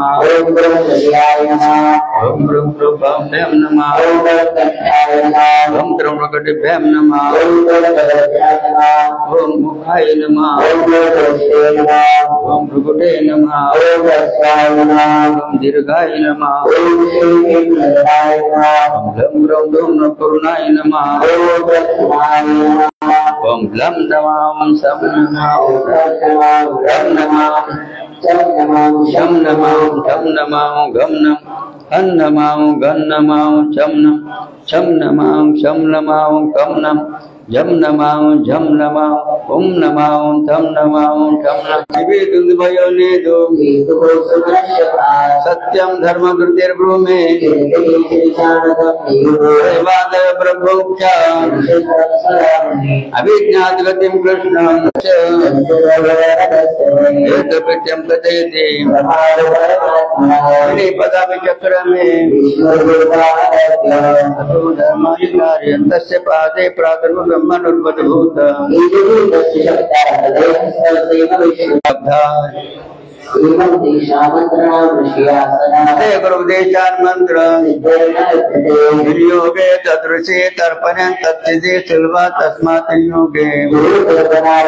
नमः ओम ब्रह्मचर्याय नमः ओम ब्रह्मभ्याम नमः ओम ब्रह्मकटाय नमः ओम ब्रह्मकटिभ्याम नमः ओम ब्रह्मकटाय नमः ओम मुखाय नमः ओम ब्रह्मोष्ठे नमः ओम भ्रुकुटे नमः ओम वस्त्राय नमः ओम दीर्घाय नमः ओम श्रीमन्नाराय नमः ओम ब्रह्म ब्रह्म करुणाय नमः ओम ब्रह्माय नमः ओम ब्लम नमः ओम सम नमः ओम ब्रह्म नमः शम नमः शम नमः धम नमः गम नमः हन नमः गन नमः चम नमः शम नमः शम नमः कम नमः जम नमः झम नमः ओम नमः तम नमः ठम नमः सत्यम धर्म कृतिर्ब्रूमे ब्रह्मोक्त्या अभिज्ञात गतिं कृष्णं एकपित्यं कथयति पदापि चक्रमे तस्य पादे प्रादुर्भूत ब्रह्मनुद्भूत गुरुदेशान मंत्र योगे तदृशे तर्पणे तत्सिद्धि सुलभा तस्मात् योगे प्रधान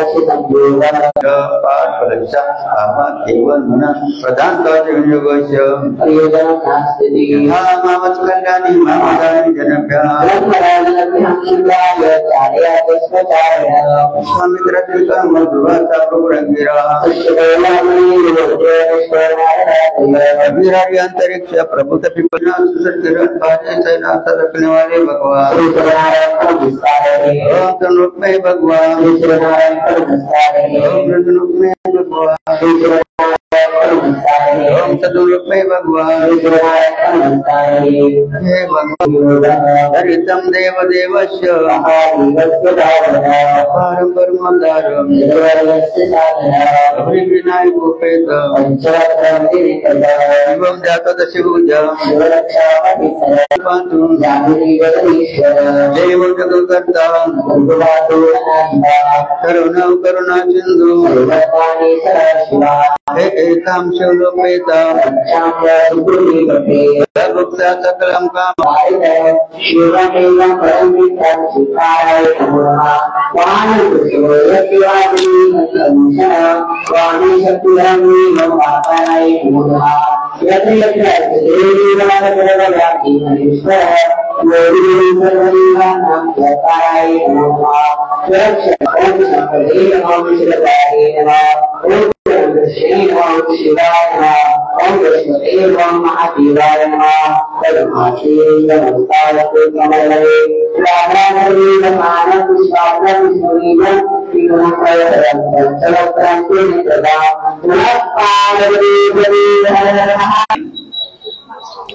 अंतरिक्ष प्रभुत पिपना रखने वाले भगवान रूप में भगवान रूप में भगवान ओम सदरूप में भगवान हे भगवान हरितम देव देवस्य पारम परमाधारम विनायकोपेत एवं जातदस्य पूजा देव जगत्कर्ता करुणा करुणा सिंधु एकाम शिवलोपेता भक्ता सकलम काम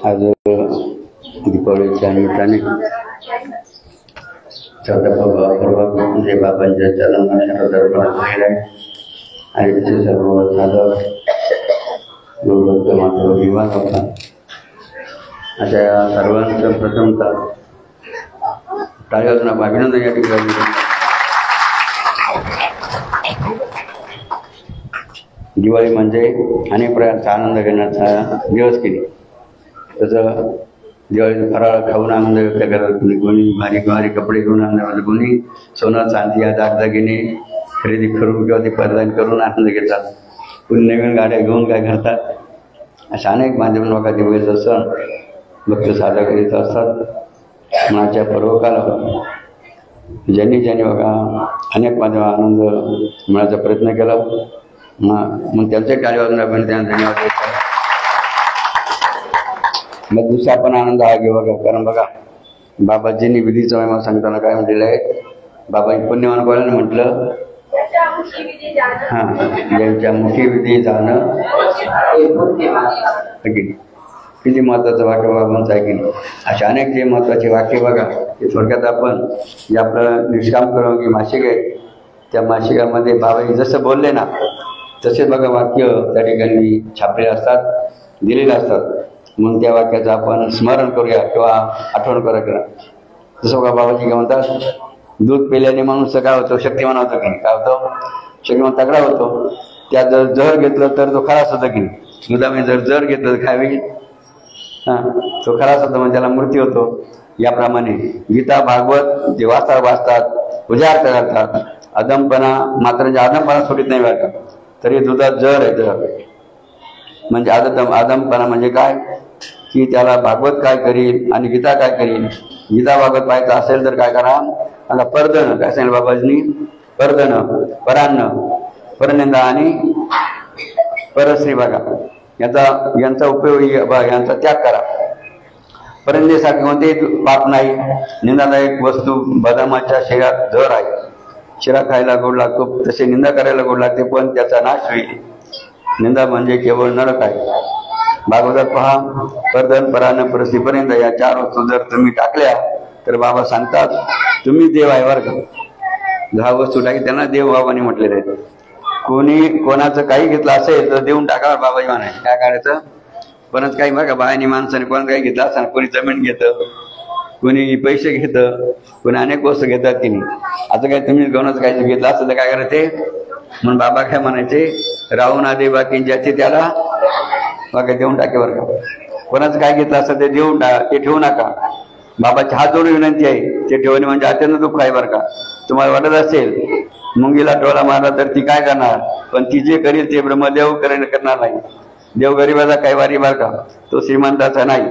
आज दीपावलीच्या निमित्ताने म्हणजे बाबांच्या चरणांना दर्पण झालेलं आहे आणि तिथे सर्व साधक गुरुभक्त मात्र विवाह होता. अशा या सर्वांचं प्रथमतः टाळ्या अभिनंदन या ठिकाणी. दिवाळी म्हणजे अनेक प्रकारचा आनंद घेण्याचा दिवस केली. तसं दिवाळीचा फराळ खाऊन आनंद व्यक्त करतात. कोणी भारी भारी कपडे घेऊन आनंद, कोणी सोनं चांदी या दागदागिने खरेदी करून किंवा ते परिधान करून आनंद घेतात. कोणी नवीन गाड्या घेऊन काय करतात. अशा अनेक माध्यम लोकांना दिवाळीचा सण भक्त साजरा करीत असतात. मनाच्या पर्वकाला ज्यांनी ज्यांनी बघा अनेक माध्यम आनंद मिळण्याचा प्रयत्न केला. मग त्यांचे टाळीवाजून आपण त्यांना धन्यवाद देतो. मग दुसरा पण आनंद हा घे बघा. कारण बघा बाबाजींनी विधीचा महिमा सांगताना काय म्हटलेलं आहे. बाबांनी पुण्यवान कोणाने म्हटलं, ज्यांच्या मुखी विधी जाणं किती महत्वाचं वाक्य बाबांचं आहे की नाही. अशा अनेक जे महत्वाचे वाक्य बघा ते थोडक्यात आपण जे आपलं निष्काम करू की मासिक आहे त्या मासिकामध्ये बाबाजी जसं बोलले ना तसे बघा वाक्य त्या ठिकाणी छापलेले असतात, दिलेले असतात. म्हणून त्या वाक्याचं आपण स्मरण करूया किंवा आठवण करूया. जसं बघा बाबाजी काय म्हणतात, दूध पिल्याने माणूस काय होतो, शक्तिमान होतो की नाही. काय होतो, शक्तिमान तगडा होतो. त्यात जर जहर घेतलं तर तो खराच होतो की नाही. दुधामध्ये जर जर घेतलं तर काय होईल? तो खराच होतो म्हणजे त्याला मृत्यू होतो. याप्रमाणे गीता भागवत जे वाचतात पूजार्थ करतात, अदमपणा मात्र जे आदमपणा सोडित नाही बरं का, तरी दुधात जर आहे. जर म्हणजे आदमपणा म्हणजे काय की त्याला भागवत काय करील आणि गीता काय करील. गीता भागवत पाहायचं असेल तर काय करा, आता परदन काय सांगितलं बाबाजींनी, परदन परान्न परनिंदा आणि परश्री बघा, यांचा उपयोग यांचा त्याग करा. परंदेसाठी कोणतेही पाप नाही. निंदादायक वस्तू बदामाच्या शिरात जर आहे. शिरा खायला गोड लागतो तसे निंदा करायला गोड लागते, पण त्याचा नाश होईल. निंदा म्हणजे केवळ नरक आहे. भागवतात पहा, परदन परान्न परस्थिपर्यंत या 4 वस्तू जर तुम्ही टाकल्या तर बाबा सांगतात तुम्ही देव आहे बरं का. 10 वस्तू टाकी त्यांना देव बाबांनी म्हटलेले आहेत. कोणी कोणाचं काही घेतलं असेल तर देऊन टाकावर बाबाजी म्हणाय. काय करायचं? परत काही बघा बायानी माणसाने कोण काही घेतलं असताना, कोणी जमीन घेतं, कोणी पैसे घेतं, कोणी अनेक वस्तू घेतात की नाही. आता काय तुम्ही कोणाचं काही घेतलं असतं तर काय करायचे? म्हणून बाबा काय म्हणायचे, राहून आधी बाकी ज्याचे त्याला बाकी देऊन टाके बरं का. कोणाचं काय घेतलं असतं ते देऊन ते ठेवू नका. बाबाची हात जोडून विनंती आहे, ते ठेवणे म्हणजे अत्यंत दुःख आहे बरं का. तुम्हाला वाटत असेल मुंगीला टोला मारला तर ती काय करणार, पण ती जे करेल ते ब्रह्मदेव करणार नाही. देव गरीबाचा काही वारी बरं का, तो श्रीमंताचा नाही.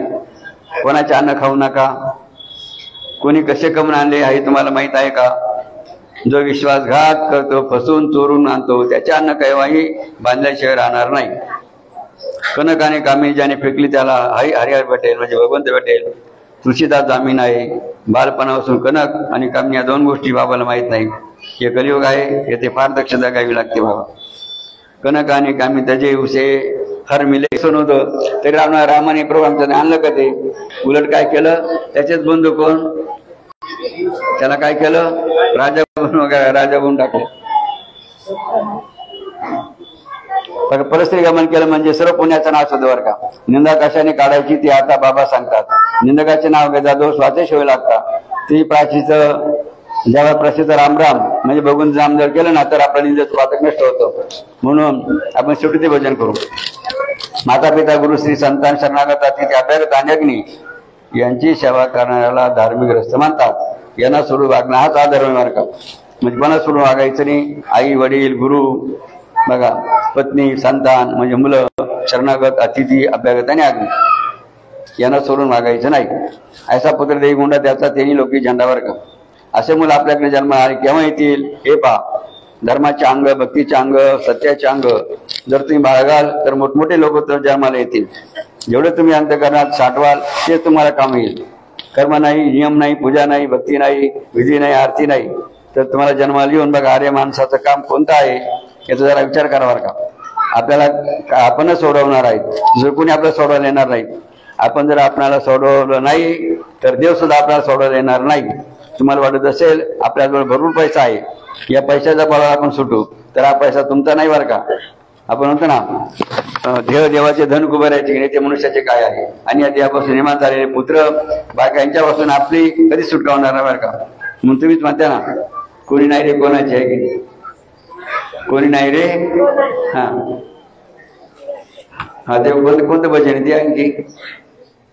कोणाचे अन्न खाऊ नका. कोणी कसे कमवून आणले हे तुम्हाला माहित आहे का? जो विश्वासघात करतो, फसून चोरून आणतो, त्याचे अन्न कैवाही बांधल्याशिवाय राहणार नाही. कनक आणि कामी ज्याने फेकली त्याला हरिहर भेटेल म्हणजे भगवंत भेटेल. तुळशीदास जामीन आहे. बालपणापासून कनक आणि कामी या 2 गोष्टी बाबाला माहीत नाही. हे कलियुग आहे, येथे फार दक्षता घ्यावी लागते बाबा. कनक आणि कामी त्याचे उसे हर मिले सण होतं तरी रामाने प्रभू आमच्याने आणलं का ते? उलट काय केलं, त्याचेच बंधू कोण, त्याला काय केलं, राजा बनवून टाकलं. परस्त्री गमन केलं म्हणजे सर्व पुण्याचं नाव होतं बरं का. निंदा कशाने काढायची ते आता बाबा सांगतात. निंदकाचे नाव घेता दोष वाचेच होऊ लागतात. ती प्राचीचं जेव्हा प्रसिद्ध रामराम म्हणजे बघून जाम जर केलं ना तर आपला निंदेचं वाचक नष्ट होतं. म्हणून आपण शेवटी ते भजन करू. माता पिता गुरु श्री संतान शरणागत अतिथी अभ्यागत अनेकनी यांची सेवा करणाऱ्याला धार्मिक ग्रस्त मानतात. यांना सोडून वागणं हाच आधर्म मार्ग. म्हणजे कोणा सोडून वागायचं नाही. आई वडील गुरु बघा, पत्नी संतान म्हणजे मुलं, शरणागत अतिथी अभ्यागत आणि आज्ञा यांना सोडून वागायचं नाही. ऐसा पुत्र देई गुंडा त्याचा तेही लोकी झेंडावर का. असे मुलं आपल्याकडे जन्माला आले केव्हा येतील हे पहा. धर्माचे अंग, भक्तीचे अंग, सत्याचे अंग जर तुम्ही बाळगाल तर मोठमोठे लोक तर जन्माला येतील. जेवढे तुम्ही अंतःकरणात साठवाल ते तुम्हाला काम येईल. कर्म नाही, नियम नाही, पूजा नाही, भक्ती नाही, विधी नाही, आरती नाही तर तुम्हाला जन्माला येऊन बघा अरे माणसाचं काम कोणतं आहे याचा जरा विचार करावा का. आपल्याला आपणच सोडवणार आहेत, जर कोणी आपल्याला सोडवायला येणार नाही. आपण जर आपल्याला सोडवलं नाही तर देव सुद्धा आपल्याला सोडवायला येणार नाही. तुम्हाला वाटत असेल आपल्याजवळ भरपूर पैसा आहे, या पैशाचा बळावर आपण सुटू तर हा पैसा तुमचा नाही बरं का. आपण म्हणतो ना देवाचे धन कुबेरायचे की नाही ते मनुष्याचे काय आहे. आणि या देवापासून निर्माण झालेले पुत्र बायका यांच्यापासून आपली कधी सुटका होणार नाही बरं का. म्हणून तुम्हीच म्हणता ना कोणी नाही रे कोणाची आहे की कोणी नाही रे. हा ते कोणतं भजन आहे ते आणखी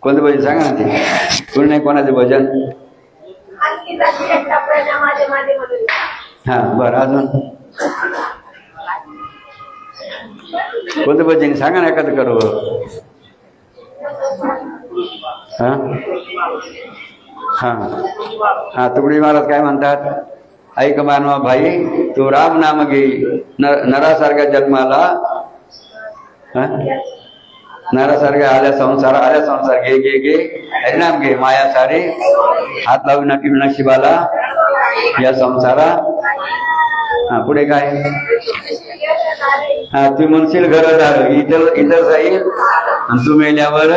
कोणतं भजन सांगा ना. ते कोणी नाही कोणाचं भजन. हा बरं अजून कोणतं भजन सांगा ना एखादं करू. हा हा हा तुकडी महाराज काय म्हणतात. ऐक मानवा भाई तू राम नाम घे नरासारख्या जन्माला नरासारख्या आल्या संसार घे घे घे हरिनाम घे माया सारे हात लावून नशिबाला या संसारा. हा पुढे काय. हा तू म्हणशील घरदार इतर जाईल आणि तू मेल्यावर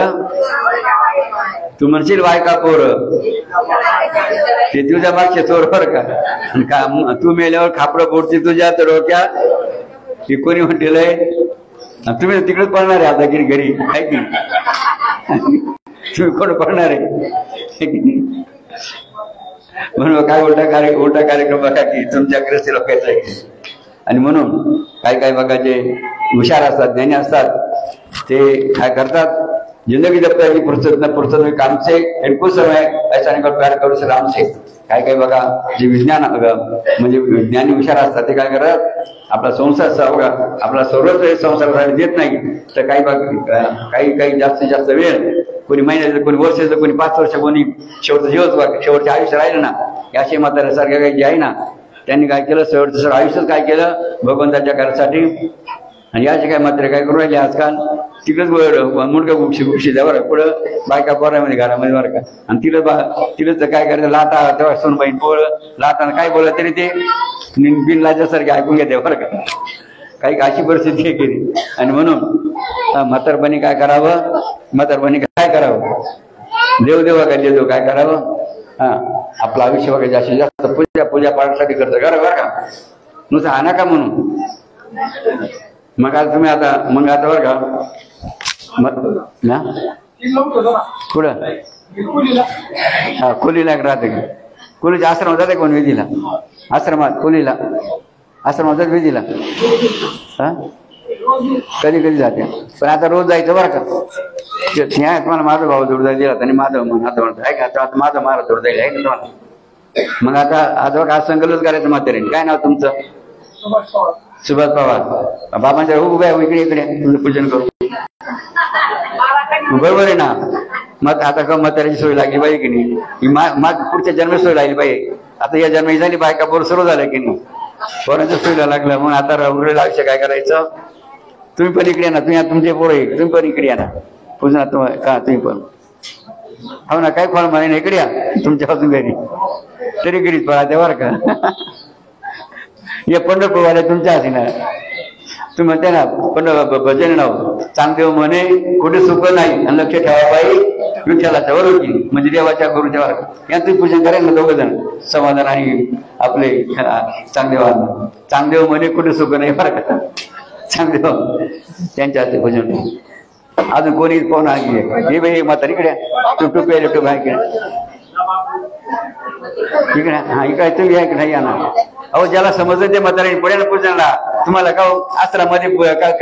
तू म्हणशील बायका पोर ते तुझ्या मागचे चोर बर का. तू मेल्यावर खापरं फोडते तुझ्या तर डोक्यात हे कोणी म्हटलेलंय. तुम्ही तिकडेच पडणार आहे आता की घरी आहे की तुम्ही कोण पडणार आहे म्हणून काय उलटा कार्यक्रम बघा की तुमच्या ग्रस्ती लोकांचा आहे. आणि म्हणून काही बघा जे हुशार असतात ज्ञानी असतात ते काय करतात, जिंदगी जब तक फुर्सत न फुर्सत में काम से इनको समय ऐसा निकल प्यार करू से राम से. काय काय बघा, जे विज्ञान म्हणजे विज्ञानी हुशार असतात ते काय करतात, आपला संसार बघा, आपला सर्वच संसार देत नाही तर काही जास्तीत जास्त वेळ, कोणी महिन्याचं, कोणी वर्षाचं, कोणी 5 वर्ष, कोणी शेवटचं दिवस, शेवटचे आयुष्य राहिलं ना. याशी म्हाताऱ्यासारख्या काही जे आहे ना, त्यांनी काय केलं, शेवटचं आयुष्यच काय केलं भगवंताच्या कार्यासाठी. आणि याचे काय मात्र काय करू राहिले आजकाल, तिकडेच मुंडका गुपशी द्यावर पुढं बायका पोरामध्ये घरामध्ये बरं का. आणि तिला काय करायचं, लाता तेव्हा सोनबाईन पोळ लाताना काय बोललं तरी ते बिन लाजासारखे ऐकून घेते बरं का. काही अशी परिस्थिती हे केली. आणि म्हणून म्हातारपणी काय करावं, म्हातारपणी काय करावं, देव काय करावं, आपलं आयुष्य बघा जास्तीत जास्त पूजा पाठासाठी करतं बरं का. नुसतं आणा का म्हणून. मग आता तुम्ही आता बरं का कुठं खोलीला राहते का, खोलीच्या आश्रमात जाते कोण विधीला, आश्रमात खोलीला आश्रमात जात विधीला कधी जाते. पण आता रोज जायचं बरं का. तुम्हाला माझा भाऊ जोडदा दिला आणि माझं म्हणतो आहे का, आता माझा मारा जोडदा आहे का तुम्हाला. मग आता बघा आज संकल्पच करायचं म्हातारीने. काय नाव तुमचं? सुभाष पवार. बाबांच्या उभं आहे इकडे तुमचं पूजन करू. बरोबर आहे ना. मग आता का म्हाताऱ्याची सोय लागली पाहिजे की नाही, माझ पुढच्या जन्म सोय लागली पाहिजे. आता या जन्म झाली बायका पोर सुरू झालं की नाही, पोरांच्या सोयीला लागलं. मग आता उरलेलं आयुष्य काय करायचं, तुम्ही पण इकडे ना, तुम्ही तुमचे पोरं आहे, तुम्ही पण इकडे या ना पूजना का, तुम्ही पण हो ना. काय फळ म्हणे इकडे या तुमच्या पासून घरी तरी घरीच पळा ते बरं का. या पंढरपूरवाल्या तुमच्या हाती ना, तुम्ही म्हणते ना भजन नाव चांगदेव म्हणे कुठे सुख नाही आणि लक्ष ठेवा बाई विठ्ठलाच्या बरोबर, म्हणजे देवाच्या गुरुच्या वर या तुम्ही पूजन करेल ना दोघं जण समाधान आणि आपले चांगदेवांना. चांगदेव म्हणे कुठे सुख नाही बरं का. चांगदेव त्यांच्या हाती भजन. अजून कोणी कोण आहे हे बाई म्हातारी इकडे टुटू आहे इकडे. हा इकडे तुम्ही या नाही या ना. अहो ज्याला समजलं ते म्हातारी पुढे ना पूजनला. तुम्हाला का आश्रमामध्ये काय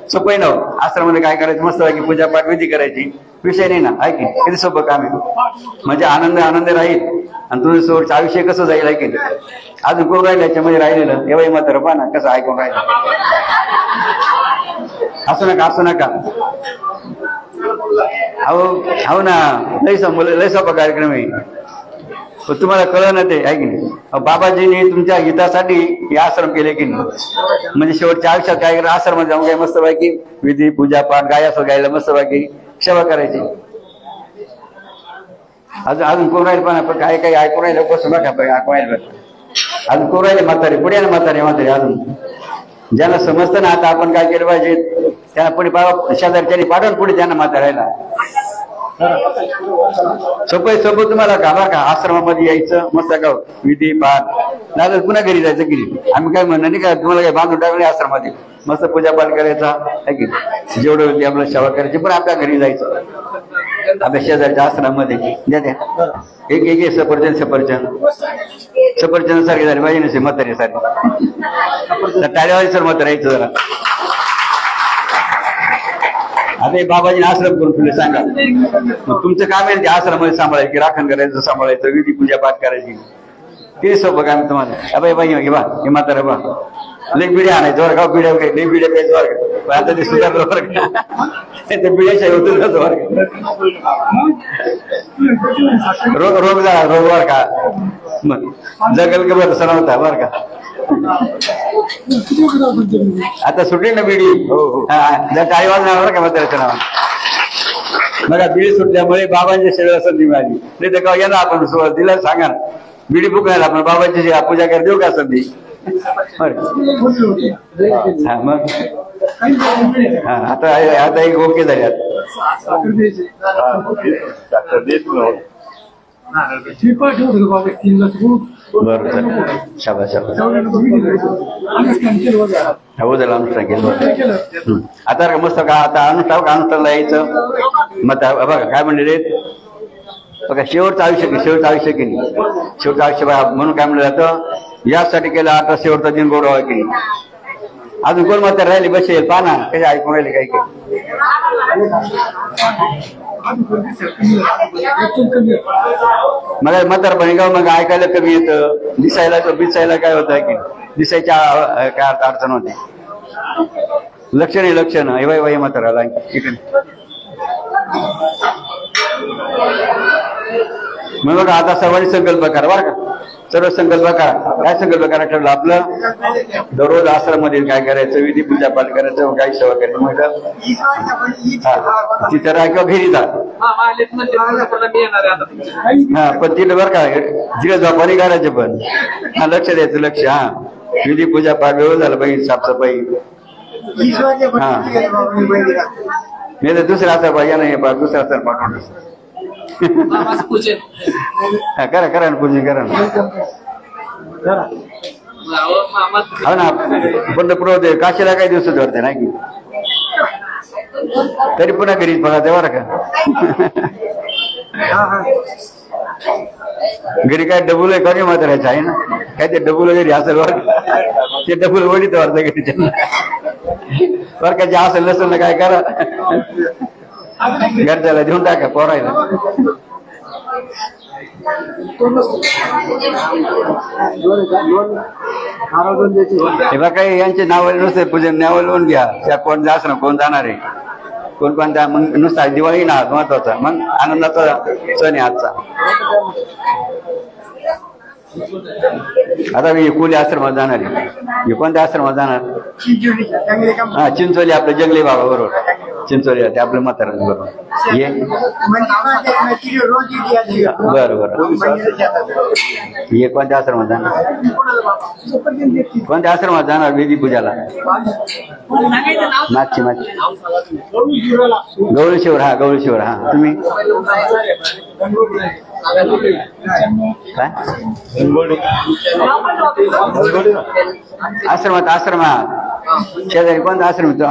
सोपं आहे ना, आश्रमामध्ये काय करायचं मस्त की पूजा पाठ विधी करायची, विषय नाही ना. ऐकी किती सोपं काम आहे. म्हणजे आनंद राहील आणि तुझं सोडचं आयुष्य कसं जाईल ऐकेल. अजून कोण राहिलं याच्यामध्ये राहिलेलं एवढं म्हातारं पहा ना कसं ऐकून राहिलं. असू नका अहो ना. लय सोपा कार्यक्रम आहे, तुम्हाला कळलं ना ते आहे की नाही. बाबाजींनी तुमच्या हितासाठी हे आश्रम केले की नाही. म्हणजे शेवटच्या आयुष्यात काय करा, आश्रमात जाऊन काय मस्त पैकी विधी पूजा पाठ गायला मस्त पैकी सेवा करायची. अजून कोण राहील पण काय काही ऐकून राहिलं कसं नका ऐकवायला. अजून कोण राहिले म्हातारे पुढे ना म्हातारे अजून ज्यांना समजतं ना. आता आपण काय केलं पाहिजे, त्यांना पुढे शेजारच्यानी पाठवून पुढे त्यांना म्हातारायला सोपं तुम्हाला गावा का. आश्रमामध्ये यायचं मस्त का विधी पाठ नाही पुन्हा घरी जायचं की आम्ही काय म्हणणार नाही का, तुम्हाला काय बांधून टाकले आश्रमामध्ये मस्त पूजा पाठ करायचा आहे की जेवढं होती आपल्याला सेवा करायची. पण आपल्या घरी जायचं आपल्या शेजारच्या आश्रमामध्ये द्या एक सफरचंद सारखे झाले पाहिजे नसे म्हातारे सारखे टाळेवाली सर म्हातारा यायचं जरा. आता बाबाजीने आश्रम करून तुला सांगा, मग तुमचं काम आहे ते आश्रमामध्ये सांभाळायचं की राखण करायचं, सांभाळायचं, विधी पूजा पाठ करायची. ते सोपं काम तुम्हाला. बाई हे म्हातारा बा लई बिड्या आणायचं बरं का, बिड्या लई बिड्या प्यायचं बरं का. आता ते सुधारलं बरं का, ते बिड्याच्या होतं बरं का. रोग बरं का, मग जगल का बरं सण होता बरं का. आता सुटली ना बिडी, टाळी वाजणार का म्हाताऱ्याच्या नावाने. बघा बिडी सुटल्यामुळे बाबांच्या शरीराला संधी मिळाली. नाही तर का यांना आपण दिला सांगा ना बिडी फुकायला आपण बाबांची पूजा करायला देऊ का संधी. मग आता एक ओके झाले. बरोबर शाबास अनुष्ठान केलं. आता मस्त का आता अनुष्ठानला यायचं. मग बघा काय म्हणले बघा शेवटचं आयुष्य की नाही. शेवटचं आयुष्य म्हणून काय म्हणलं जातं, यासाठी केलं आता शेवटचा दिन गोड व्हावा की नाही. अजून कोण म्हातार राहिली बसेल पहा ना कसे ऐकून राहिले काही काही. मला म्हातारपणी का मग ऐकायला कमी येतं, दिसायला काय होतं की दिसायच्या काय अडचण होते. लक्षण हे बाई म्हाताराला इकडे मग बघा. आता सर्वांनी संकल्प करा बरं का, सर्व संकल्प करा. काय संकल्प करा ठरलं आपलं? दररोज आश्रममध्ये काय करायचं, विधी पूजा पाठ करायचं, काही सेवा करायचं. मग तिथं राहा किंवा घरी जा. हा पण तिथं बरं का जिथे झोपानी करायचे पण लक्ष द्यायचं. लक्ष हा विधी पूजा पाठ व्यवस्थित झालं पाहिजे, साफसफाई. हा नाही तर दुसरा असं पाहिजे नाही, दुसरा असं पाठवून करा ना पूजन करा ना. हो ना पंढरपूर काशीला काही दिवस धरते नाही की तरी पुन्हा घरीच बघा ते बरं का. घरी काय डबुल आहे कमी मात्रायचं आहे ना, काय ते डबुल घरी असेल बरं ते डबुल वडीत वाटतं घरी बरं का. जे असेल नसेल ना काय करा घरच्याला देऊन टाका पोरायला. हे बघा काही यांचे नाव नुसते पूजन नाव लिहून घ्या. त्या कोण जास ना कोण जाणार आहे कोणत्या मग नुसता दिवाळी ना महत्वाचा, मग आनंदाचा सण आहे आजचा. आता मी कोली आश्रमात जाणार आहे. कोणत्या आश्रमात जाणार? हा चिंचोली आपलं जंगली बाबा बरोबर. चिंचोली ते आपलं म्हातारा बरोबर. ये बरं ये कोणत्या आश्रमात जाणार? कोणत्या आश्रमात जाणार विधी पूजाला? मागची गौरीशिवर. हा गौरीशिवर. हा तुम्ही काय आश्रमात शेजारी कोणता आश्रम येतो?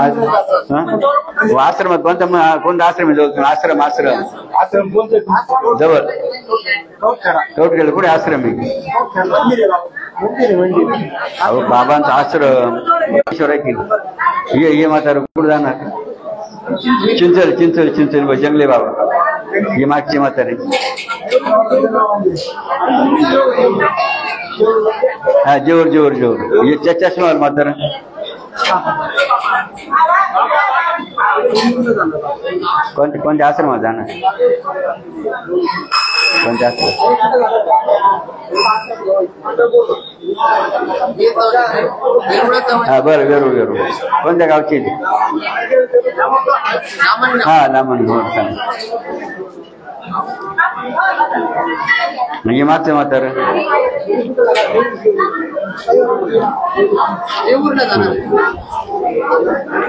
आश्रमात कोणता आश्रम येतो? आश्रम जवळ कवटखेड कुठे आश्रम आहे? अहो बाबांचा आश्रम आहे की. ये म्हातारा कुठे जाणार? चिंचोली जंगले बाबा. ही मागची म्हातारी. हा जेवर हे चष्मावर म्हातारा. कोणत्या आश्रमात जाणार? कोणत्या आश्रम? हा बरं वेरू कोणत्या गावची? हा लांबण. म्हणजे मागचं म्हातारं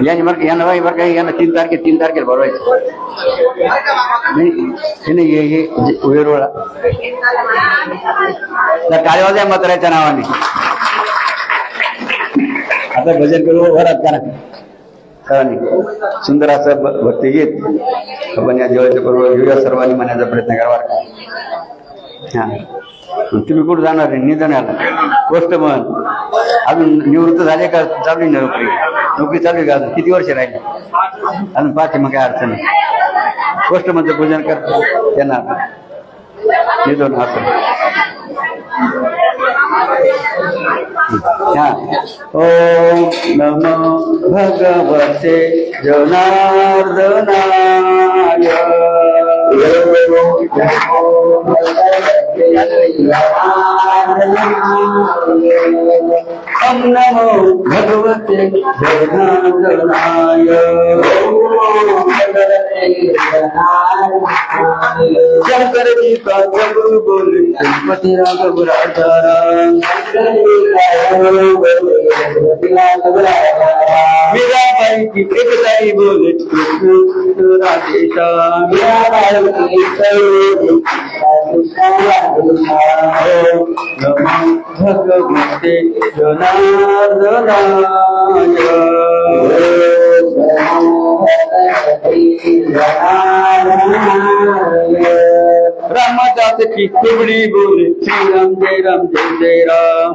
यांनी बरं काही यांना 3 तारखेला भरवायचं नाही. वेरूळला त्या काळेवाजा म्हाताऱ्याच्या नावाने आता भजन करू वरात करा. सुंदर असं भक्ती गीत आपण या दिवाळीच्या बरोबर घेऊया. सर्वांनी म्हणण्याचा प्रयत्न करावा. हा तुम्ही कुठं जाणार आहे? निधनाला गोष्ट म्हण. अजून निवृत्त झाले का? चालू नोकरी चालू आहे का? अजून किती वर्ष राहिले? अजून 5. मग काय अडचण नाही. गोष्ट म्हणचं पूजन कर त्यांना निधन असं. हा ओम नमो भगवते जनार्दनाय. ओम नमो भगवते जनार्दनाय. शंकर जी का जब बोले गणपति राघव राजा मीरा बाई की एकताई बोले राधेशा. भगवते जनार्दनाय. रामदास रात की कुबड़ी बोले श्री राम जय राम जय जय राम।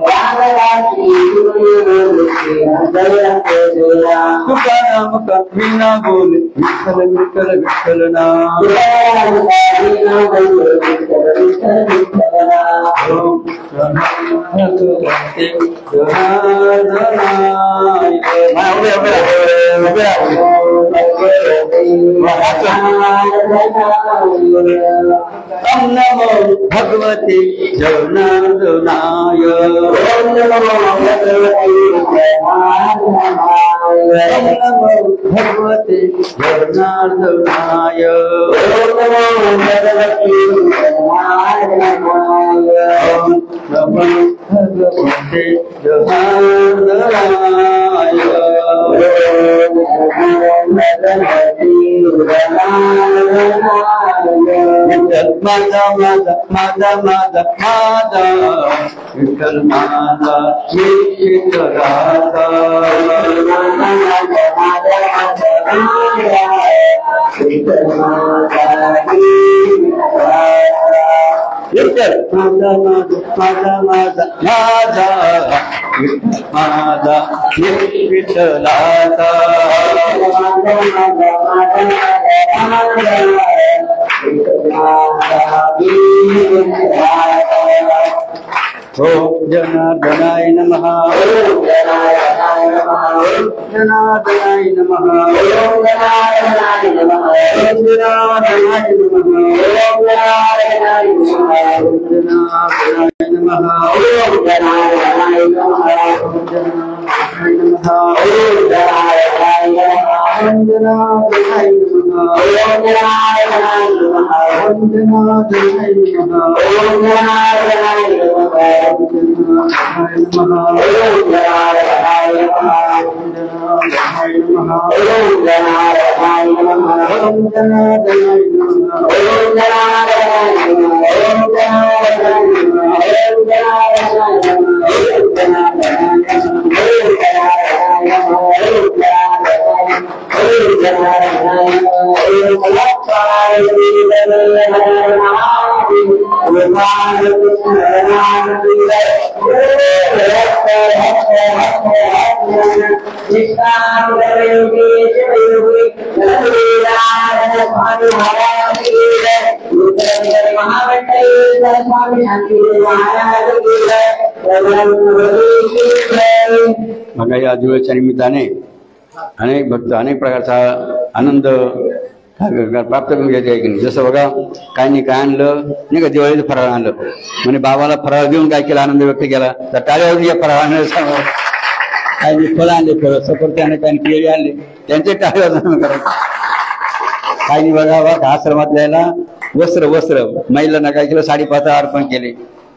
तुकाराम का वीणा बोले विठ्ठल विठ्ठल विठ्ठल नाम। भगवते नमो भगवते जनार्दनाय। नमो भगवते जनार्दनाय। नमो भगवते जनार्दनाय। माता माता माता माता माता विठ्ठल माता विठ्ठलाता। विठ्ठल माता माता माता माता माता विठ्ठलाता। ओम जनार्दनाय नमः। ओम जनार्दनाय नमः। ओम जनार्दनाय नमः। ओम जनार्दनाय नमः। ओम जनार्दनाय नमः। ओम जनार्दनाय नमः। ओम जनार्दनाय नमः। ओम जनार्दनाय नमः। ओम जनार्दनाय नमः। ओम जनार्दनाय नमः। ओम जनार्दनाय नमः। ओम जनार्दनाय नमः। ओम जनार्दनाय नमः। मग या दिवाळीच्या निमित्ताने अनेक भक्त अनेक प्रकारचा आनंद प्राप्त करून घ्यायचे की नाही. जसं बघा काय नाही काय आणलं नाही का, दिवाळीचं फराळ आणलं म्हणजे बाबाला फराळ देऊन काय केला, आनंद व्यक्त केला. तर टाळ्यावर या फराळ आणलं, काही नाही फळं आणले, फळं सफरचंद काही केळी आणले, त्यांचे टाळ्यावर करायचं. काही नाही बघा आश्रमात यायला वस्त्र महिलांना काय केलं, साडीपाता अर्पण केले.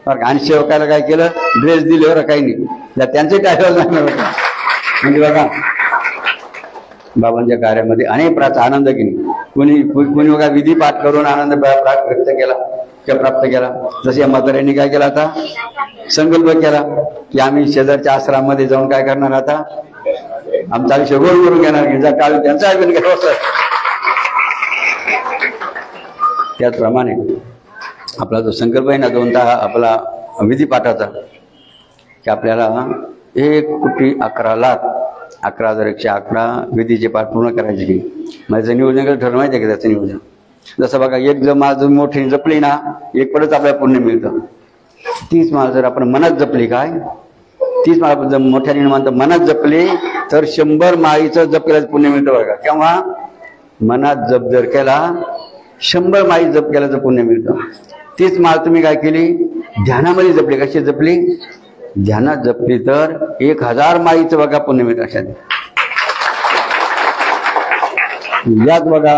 आणि सेवकाला काय केलं, ड्रेस दिले. बरं काही नाही, त्यांचे टाळ्यावर म्हणजे बघा बाबांच्या कार्यामध्ये अनेक प्रकारचा आनंद की नाही. कोणी बघा विधी पाठ करून आनंद व्यक्त केला किंवा प्राप्त केला. जसे या म्हाताऱ्यांनी काय केला, आता संकल्प केला की आम्ही शेजारच्या आश्रमामध्ये जाऊन काय करणार, आता आमचं आयुष्य गोड करून घेणार की टाळू त्यांचं ऐकून घ्यावं. त्याचप्रमाणे आपला जो संकल्प आहे ना 2 आपला विधी पाठाचा, की आपल्याला 1,11,11,111 विधीचे पाठ पूर्ण करायचे की माझं नियोजन कसं ठरलं माहिती आहे का, त्याचं नियोजन जसं बघा एक जर माळ जर मोठी जपली ना, एक पडच आपल्याला पुण्य मिळतं. 30 माळ जर आपण मनात जपली, काय 30 माळ आपण जर मोठ्या निर्माण मनात जपली तर 100 माळीचं जप केल्याचं पुण्य मिळतं बघा. केव्हा मनात जप जर केला 100 माळी जप केल्याचं पुण्य मिळतं. 30 माळ तुम्ही काय केली, ध्यानामध्ये जपली. कशी जपली, ध्यानात जपली तर 1000 माळीचं बघा पुण्य मिळतं. अशा याच बघा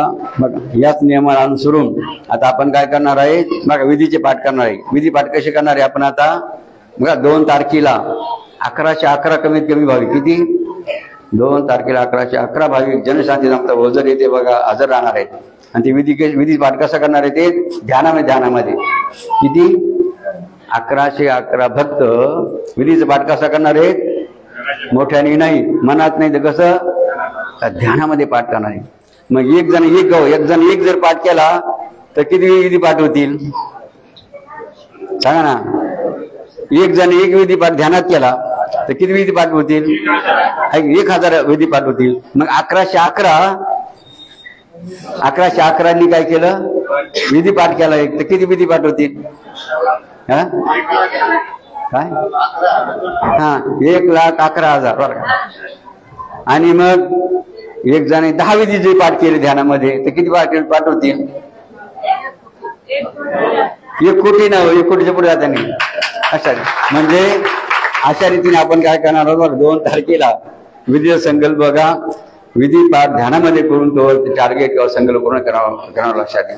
याच नियमाला अनुसरून आता आपण काय करणार आहे बघा, विधीचे पाठ करणार आहे. विधी पाठ कसे करणार आहे आपण आता बघा, 2 तारखेला 1111 कमीत कमी भाविक, किती 2 तारखेला 1111 भाविक जनशांती नामचा ओझर येथे बघा हजर राहणार आहेत. आणि ते विधी पाठ कसं करणार आहे, ते ध्यानामध्ये किती 1111 भक्त विधीचं पाठ कसा करणार आहेत, मोठ्याने नाही, मनात नाही, तर कसं ध्यानामध्ये पाठ करणार आहे. मग एक जण एक जर पाठ केला तर किती विधी पाठ होतील, सांगा ना. एक जण एक विधी पाठ ध्यानात केला तर किती विधी पाठ होतील? 1000 विधी पाठ होतील. मग 1111नी काय केलं? विधी पाठ केला एक, तर किती विधी पाठ होतील? काय? 1,11,000 बरं का. आणि मग एक जण 10 विधी जे पाठ केले ध्यानामध्ये तर किती पाठ होतील? 1 कोटी ना, 1 कोटीच्या पुढे जाता नाही. अशा म्हणजे अशा रीतीने आपण काय करणार आहोत? 2 तारखेला विधी संकल्प बघा, विधी पाठ ध्यानामध्ये करून तो टार्गेट किंवा संकल्प पूर्ण करावं लक्षात घ्या.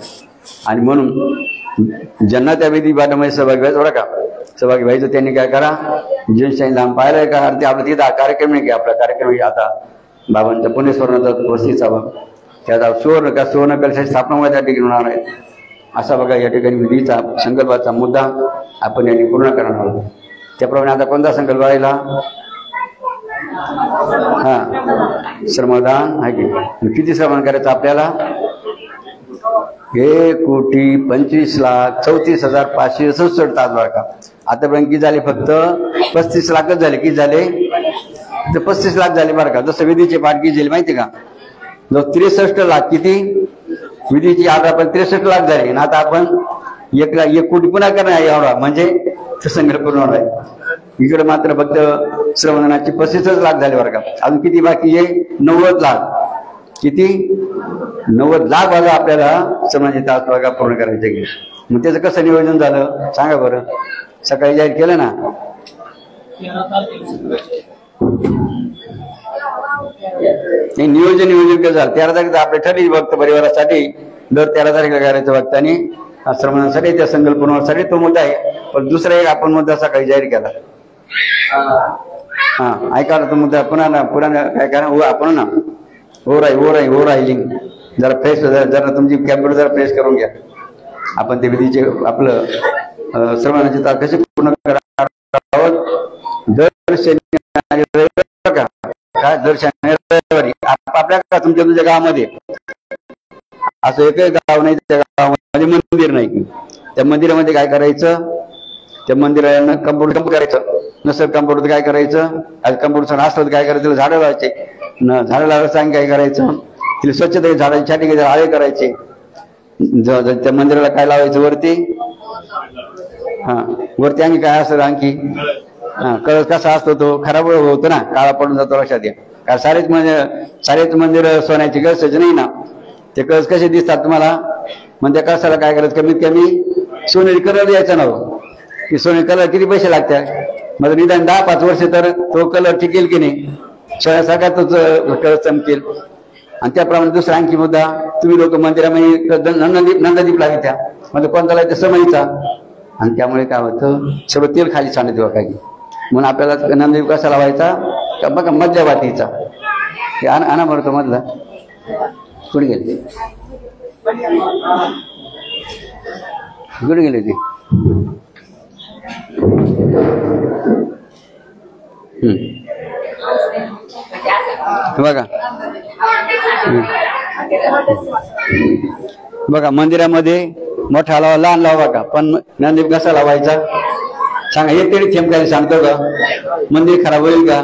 आणि म्हणून ज्यांना त्या विधी पाठामध्ये सहभागी व्हायचं बरं का, सहभागी व्हायचं त्यांनी काय करा, जीवनशाही धाम पाहिलंय का? ते आपलं तिथं कार्यक्रम नाही की आपला कार्यक्रम आता बाबांच्या पुणेश्वरनाचा 35वा त्याचा सुवर्ण कलशाची स्थापना त्या ठिकाणी होणार आहे. असा बघा या ठिकाणी विधीचा संकल्पाचा मुद्दा आपण या ठिकाणी पूर्ण करणार आहोत. त्याप्रमाणे आता कोणता संकल्प राहिला? श्रमदान आहे की. किती श्रमदान करायचं आपल्याला? 1,25,34,567 तास बरं का. आतापर्यंत किती झाले? फक्त 35 लाखच झाले. किती झाले? तर 35 लाख झाले बरं का. जसं विधीचे पाठ किती झाले माहिती का? 63 लाख. किती? विधीची आता आपण 63 लाख झाले आणि आता आपण 1 कोटी पुन्हा करणार एवढा, म्हणजे संकल्प पूर्ण होणार आहे. इकडे मात्र फक्त श्रमदानाचे 35 लाख झाले बरं का. अजून किती बाकी आहे? 90 लाख. किती? 90 लाख बघा आपल्याला श्रमदानाचे तास बघा पूर्ण करायचे. मग त्याचं कसं नियोजन झालं सांगा बरं? सकाळी जाहीर केलं ना. नियोजन कसं झालं? 13 तारखेला आपले ठरली भक्त परिवारासाठी दर 13 तारखेला करायचं भक्तांनी श्रमणासाठी त्या संकल्पनासाठी तो मुद्दा आहे. पण दुसरा एक आपण मुद्दा सकाळी जाहीर केला. ऐका तो मुद्दा पुन्हा काय करा आपण ना हो राहिलिंग जरा फ्रेश जरा तुमची कॅम्प्युटर जरा फ्रेश करून घ्या. आपण ते विधीचे आपलं श्रवणाचे तास कसे पूर्ण करावं दर शनिवारी काय दर शनिवारी आपल्या तुमच्या गावामध्ये असं एकही गाव नाही त्या गावामध्ये मंदिर नाही. त्या मंदिरामध्ये काय करायचं? त्या मंदिराला कम्प्युटर करायचं नसेल कम्प्युटर काय करायचं? कम्प्युटर असलं तर काय करायचं? झाडं लावायचे. झाडं लावायला सांग काय करायचं? तिला स्वच्छता झाडाची छाटी आळे करायचे. त्या मंदिराला काय लावायचं? वरती वरती आणखी काय असतं? आणखी कळस कसा असतो? तो खराब होतो ना, काळा पडून जातो. लक्षात घ्या. कारण सारेच मंदिर सोन्याची कळसाचे नाही ना. ते कळस कसे दिसतात तुम्हाला? मग त्या कळसाला काय करायचं? कमीत कमी सोनेरी कलर द्यायचा ना. की सोने कलर किती पैसे लागतात? मग निदान 10-5 वर्ष तर तो कलर टिकेल की नाही? सोन्यासारखा तोच कळस चमकेल. आणि त्याप्रमाणे दुसरा आणखी मुद्दा, तुम्ही लोक मंदिरामध्ये नंदादीप लावित्या म्हणजे कोणता लावायचा? समईचा. आणि त्यामुळे काय होतं? सर्व तेल खाली सांडत देवा काही. म्हणून आपल्याला नंदादीप कसा लावायचा? बघा मध्यवातीचा. हे आणा भरतो मधला कुठे गेले? कुठे गेले ते? बघा मंदिरामध्ये मोठा लावा लहान लावा का, पण नंदीप कसा लावायचा सांगा? एक तरी थेंब काय सांगतो का? मंदिर खराब होईल का?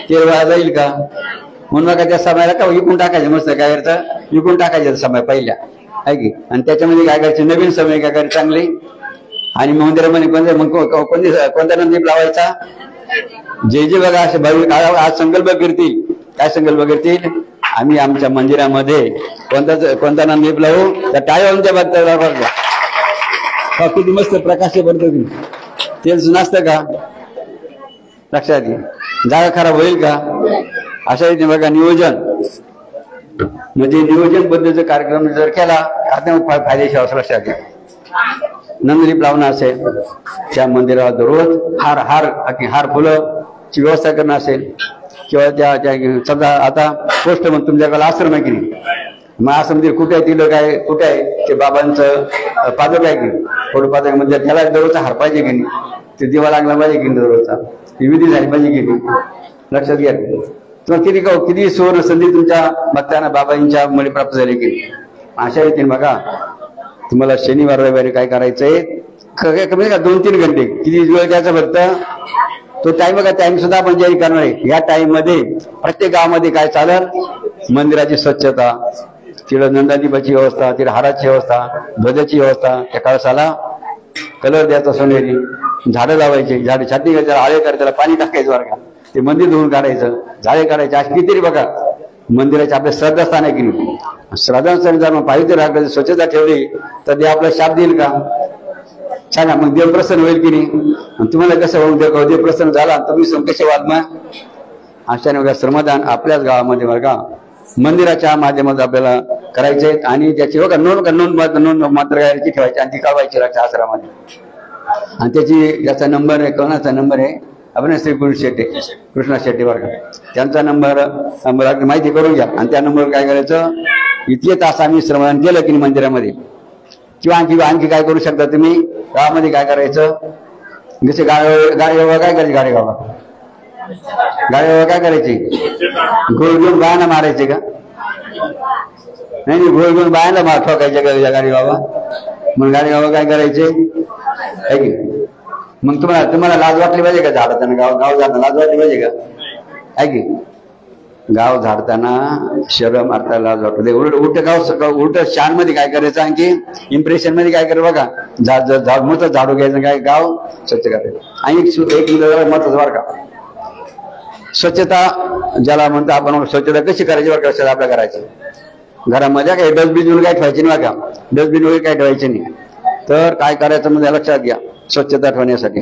तेल वाया जाईल का? म्हणून बघा त्या समयाला का विकून टाकायचं. मस्त काय करायचं? विकून टाकायचं समय पहिल्या आहे की. आणि त्याच्यामध्ये काय करायचे? नवीन समय काय करायचे? चांगली. आणि मंदिरामध्ये कोणत्या नंदीप लावायचा? जे बघा असे भाविक आज संकल्प करतील. काय संकल्प करतील? आम्ही आमच्या मंदिरामध्ये कोणता नंदीप लावू? त्या टाळ्या आमच्या बघता किती मस्त प्रकाश पडतो की. तेच नसतं का? लक्षात घे. जागा खराब होईल का? अशा रीतीने बघा नियोजन म्हणजे नियोजन पद्धतीचा कार्यक्रम जर केला आता फायदेशीर असं लक्षात घ्या. नंददीप लावणं असेल, त्या मंदिराला दररोज हार फुलंची व्यवस्था करणं असेल किंवा त्या समजा आता पोस्ट मग तुमच्याकडे आश्रम आहे की नाही, मग आश्रम कुठे आहे? तिथं काय कुठे आहे? ते बाबांचं पादक आहे की फोटो पादक म्हणजे त्याला दररोजचा हार पाहिजे की नाही? ते दिवा लागला पाहिजे की नाही? दररोजचा ती विधी झाली पाहिजे की नाही? लक्षात घ्या. तुम्हाला किती सुवर्ण संधी तुमच्या भक्तांना बाबांच्या मुळे प्राप्त झाली की. अशा रीतीने बघा तुम्हाला शनिवार रविवारी काय करायचंय? कमी का 2-3 घंटे किती वेळ द्यायचा फक्त तो टाइम बघा. टाइम सुद्धा आपण जाहीर करणार आहे. या टाइम मध्ये प्रत्येक गावामध्ये काय चालेल, मंदिराची स्वच्छता, तिला नंदादीपाची व्यवस्था, तिला हाराची व्यवस्था, ध्वजाची व्यवस्था, त्या कळसाला कलर द्यायचा सोनेरी, झाडं लावायचे, झाडे छाटणी घ्यायचं, आळे करायचं, त्याला पाणी टाकायचं बरं का, ते मंदिर धुवून काढायचं, झाडे काढायचे. अशी कितीतरी बघा मंदिराचे आपले श्रद्धास्थान आहे की नाही. श्रद्धास्थान जर मग पाहिजे राखलं, स्वच्छता ठेवली तर ते आपला शाप देईल का? सांगा. मग देव प्रसन्न होईल की नाही? तुम्हाला कसं होऊन देव प्रसन्न झाला तुम्ही कसे वाद मग? अशाने बघा श्रमदान आपल्याच गावामध्ये बघा मंदिराच्या माध्यमातून आपल्याला करायचे आहेत. आणि त्याची बघा नोंद मात्र ठेवायची आणि ती कळवायची लागते आश्रमामध्ये. आणि त्याची ज्याचा नंबर आहे, कोणाचा नंबर आहे, आपण श्री कृष्णा शेट्टी बरं का, त्यांचा नंबर माहिती करून घ्या. आणि त्या नंबरवर काय करायचं, इतके तास आम्ही श्रमदान केलं की मंदिरामध्ये, किंवा आणखी काय करू शकता तुम्ही गावामध्ये. काय करायचं, जसे गाडीगावा काय करायचे, गाडीगावा काय करायचे, घोळ घेऊन बायांना मारायचे का? नाही, घोळ घेऊन बायांना ठोकायचे का गाडीगावा? मग गाडीगावा काय करायचे आहे की? मग तुम्हाला लाज वाटली पाहिजे का झाडताना? गाव झाडताना लाज वाटली पाहिजे का? आहे की? गाव झाडताना शरम अर्थाला लाज वाटते. उलट शान मध्ये काय करायचं, आणखी इम्प्रेशन मध्ये काय करायचं बघा, मोठं झाडू घ्यायचं, काय गाव स्वच्छ करायचं. आणि एक महत्वाचं बरं का, स्वच्छता ज्याला म्हणतो आपण, स्वच्छता कशी करायची बरं का? आपल्या करायचं घरामध्ये काय डस्टबिन काय ठेवायचे नाही बघा, डस्टबिन वगैरे काय ठेवायचे नाही. तर काय करायचं म्हणजे लक्षात घ्या, स्वच्छता ठेवण्यासाठी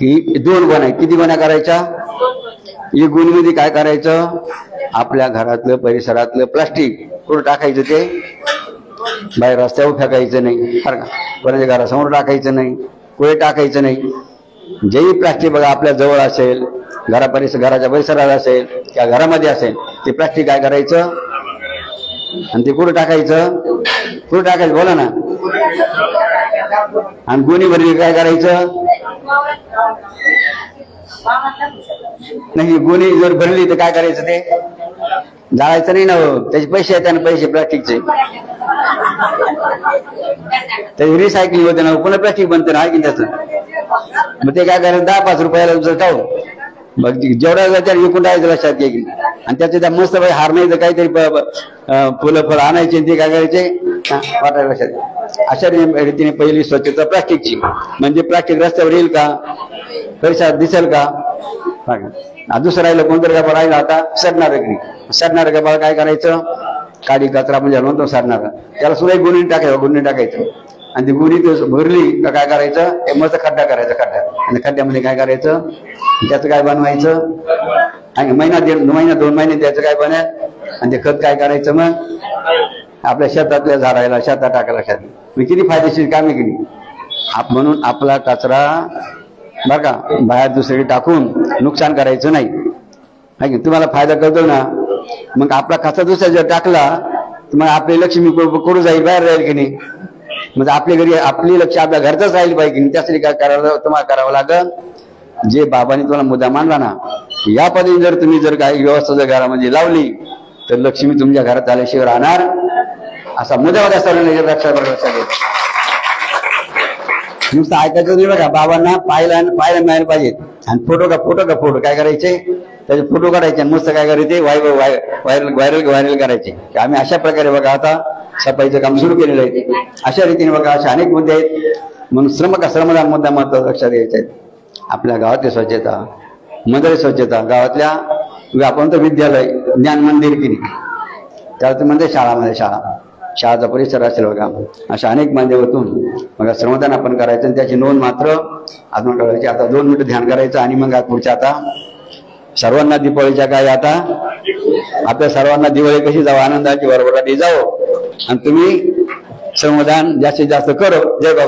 ही 2 गोण्या, किती गोण्या करायच्या? एक गुणमध्ये काय करायचं, आपल्या घरातलं परिसरातलं प्लास्टिक कुठं टाकायचं, ते बाहेर रस्त्यावर फेकायचं नाही बरं का, कोणाच्या घरासमोर टाकायचं नाही, कुठे टाकायचं नाही. जेही प्लास्टिक बघा आपल्या जवळ असेल, घराच्या परिसरात असेल किंवा घरामध्ये असेल, ते प्लास्टिक काय करायचं आणि ते कुठं टाकायचं, बोला ना. आणि गुन्हे भरली काय करायचं, नाही गुन्हे जर भरली तर काय करायचं, ते जाळायचं नाही ना, त्याचे पैसे आहेत ना, पैसे प्लास्टिकचे, त्याची रिसायकलिंग होते ना, पुन्हा प्लास्टिक बनते ना, आहे की त्याचं. मग ते काय करायचं, 10-5 रुपयाला टाळू, मग जेवढ्या त्याला विकून टाकायचं लक्षात घ्या की. आणि त्याचे त्या मस्त हार नाही तर काहीतरी फुलं आणायचे, ते काय करायचे वाटायला लक्षात. अशा रीतीने पहिली स्वच्छता प्लास्टिकची, म्हणजे प्लास्टिक रस्त्यावर येईल का, परिसरात दिसेल का? दुसरं राहिलं कोणतरी गबाळ राहिला, आता सडणार गबाळ काय करायचं, काडी कचरा म्हणजे म्हणतो सडणार, त्याला सुद्धा गुन्हे टाकायचं. आणि ती गुन्हे भरली का काय करायचं, एक मस्त खड्डा करायचा, आणि खड्ड्यामध्ये काय करायचं, त्याचं काय बनवायचं, आणि महिना 2 महिने त्याचं काय बनेल, आणि ते खत काय करायचं मग आपल्या शेतातल्या झाडायला, शेतात टाकायला. शेतात किती फायदेशीर कामे केली. म्हणून आपला कचरा बरं का बाहेर दुसरीकडे टाकून नुकसान करायचं नाही. तुम्हाला फायदा करतो ना, मग आपला कचरा दुसऱ्या जर टाकला तर मग आपली लक्ष्मी कुठं जाईल, बाहेर राहील की नाही. म्हणजे आपल्या घरी आपली लक्ष आपल्या घरचंच राहील पाहिजे की. त्यासाठी काय तुम्हाला करावं लागेल, जे बाबांनी तुम्हाला मुद्दा मांडला ना, या पद्धतीने जर तुम्ही काही व्यवस्था जर घरामध्ये लावली तर लक्ष्मी तुमच्या घरात आल्याशिवाय राहणार, असा मुद्दा लक्षात नुसतं ऐकायचं नाही बघा. बाबांना पाहायला मिळायला पाहिजे. आणि फोटो काय करायचे, त्याचे फोटो काढायचे आणि मस्त काय करायचे, व्हायरल करायचे. आम्ही अशा प्रकारे बघा आता सफाईचं काम सुरू केलेलं आहे. अशा रीतीने बघा असे अनेक मुद्दे आहेत. म्हणून श्रमदान मुद्दा महत्वाचा लक्षात घ्यायचा आहे. आपल्या गावातली स्वच्छता, मंदिराची स्वच्छता, गावातल्या आपण तर विद्यालय, ज्ञान मंदिर की नाही, त्याला म्हणजे शाळाचा परिसर असेल बघा. अशा अनेक माध्यमातून बघा श्रमदान आपण करायचं आणि त्याची नोंद मात्र आपण करायची. आता 2 मिनिटं ध्यान करायचं आणि मग पुढच्या आता सर्वांना दीपावलीच्या काय, आता आपल्या सर्वांना दिवाळी कशी जावं, आनंदाची वरवराटी जावं आणि तुम्ही श्रमदान जास्तीत जास्त करो. जय बाबा.